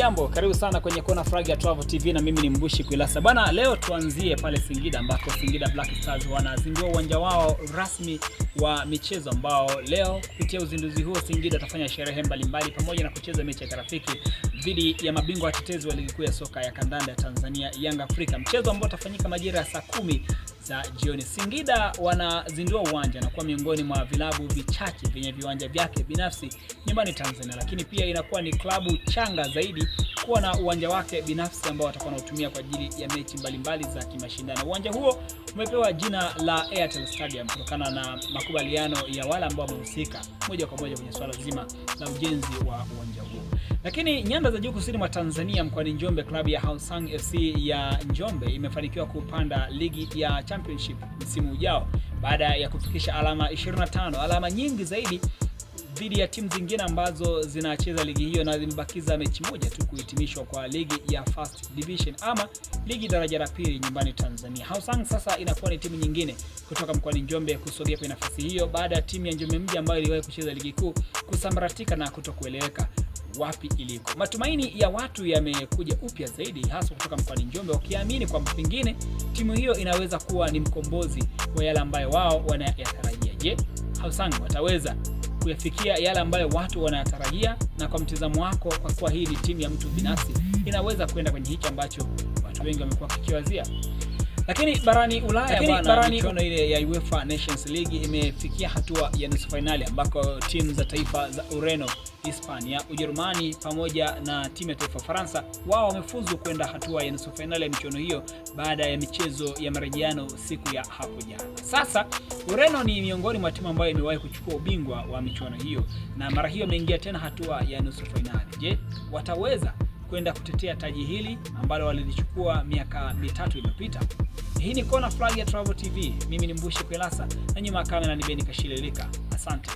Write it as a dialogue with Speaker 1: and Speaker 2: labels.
Speaker 1: Hujambo, karibu sana kwenye Kona Flag ya Travel TV na mimi ni Mbushi Kwilasa. Bana, leo tuanzie pale Singida ambako Singida Black Stars wanazindua uwanja wao rasmi wa michezo ambao leo kupitia uzinduzi huo Singida watafanya sherehe mbalimbali pamoja na kucheza mechi ya kirafiki dhidi ya mabingwa watetezi wa ligi kuu ya soka ya kandanda ya Tanzania Young Africa. Mchezo ambao utafanyika majira ya saa 10 za jioni. Singida wanazindua uwanja na kuwa miongoni mwa vilabu vichache vyenye viwanja vyake binafsi nyumbani Tanzania, lakini pia inakuwa ni klabu changa zaidi kuwa na uwanja wake binafsi ambao watakuwa wanatumia kwa ajili ya mechi mbalimbali za kimashindano. Uwanja huo umepewa jina la Airtel Stadium kutokana na makubaliano ya wale ambao wamehusika moja kwa moja kwenye swala zima la ujenzi wa uwanja huo. Lakini nyanda za juu kusini mwa Tanzania mkoani Njombe, klabu ya Hausung FC ya Njombe imefanikiwa kupanda ligi ya Championship msimu ujao baada ya kufikisha alama 25, alama nyingi zaidi dhidi ya timu zingine ambazo zinacheza ligi hiyo na zimebakiza mechi moja tu kuhitimishwa kwa ligi ya First Division ama ligi daraja la pili nyumbani Tanzania. Hausung sasa inakuwa ni timu nyingine kutoka mkoani Njombe kusogea kwenye nafasi hiyo baada ya timu ya Njombe Mji ambayo iliwahi kucheza ligi kuu kusambaratika na kutokueleweka wapi iliko. Matumaini ya watu yamekuja upya zaidi hasa kutoka mkoani Njombe wakiamini kwamba pengine timu hiyo inaweza kuwa ni mkombozi wa yale ambayo wao wanayatarajia. Je, Hausung wataweza kuyafikia yale ambayo watu wanayatarajia? Na kwa mtazamo wako, kwa kuwa hii ni timu ya mtu binafsi, inaweza kwenda kwenye hiki ambacho watu wengi wamekuwa wakikiwazia? Lakini barani Ulaya bwana, michuano ile ya UEFA Nations League imefikia hatua ya nusu finali ambako timu za taifa za Ureno, Hispania, Ujerumani pamoja na timu ya taifa Faransa wao wamefuzu kwenda hatua ya nusu finali ya michuano hiyo baada ya michezo ya marejeano siku ya hapo jana. Sasa Ureno ni miongoni mwa timu ambayo imewahi kuchukua ubingwa wa michuano hiyo na mara hiyo imeingia tena hatua ya nusu finali. Je, wataweza kwenda kutetea taji hili ambalo walilichukua miaka 3 iliyopita? Hii ni Kona Flag ya Travel TV. Mimi ni Mbushi Kwilasa na nyuma ya kamera ni Beni Kashilelika. Asante.